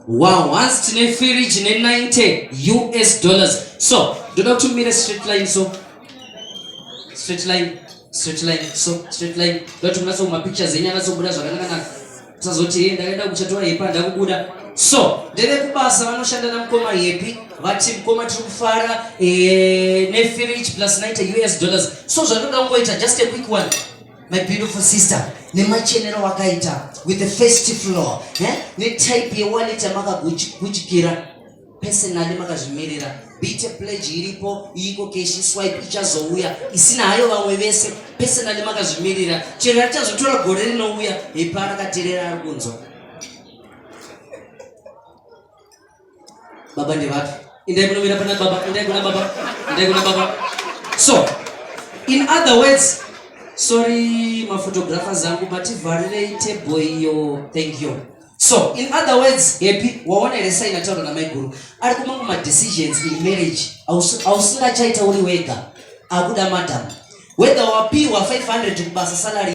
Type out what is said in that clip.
Wow, once tine fridge ne 90 US dollars. So, do not to me straight line so. Straight line. So, straight line. Do to naso ma pictures zenya naso buda zvakanaka. Tazoti ndaenda kuchatora yepa ndakubuda. So, ndere kubasa vanoshanda na mkoma yepi, vati mkoma tukufara ne fridge plus 90 US dollars. So, zvakuda ngoita just a quick one. My beautiful sister, ne machenero wakaita with the first floor, ne type ye wallet maka kuchikira personally maka zvimirira bite pledge iripo iko cash swipe ichazouya isina hayo vamwe vese personally maka zvimirira chero achazotora gore rinouya ipara katerera ari kunzwa baba ndevatu indai kunomira pana baba indai kuna baba. So in other words, sorry my photographers zangu but varire table iyo, thank you. So in other words, happy waona ile sign ataona na my guru ari kumangu ma decisions in marriage ausinga chaita uri wega akuda madam whether wapi wa 500 kubasa salary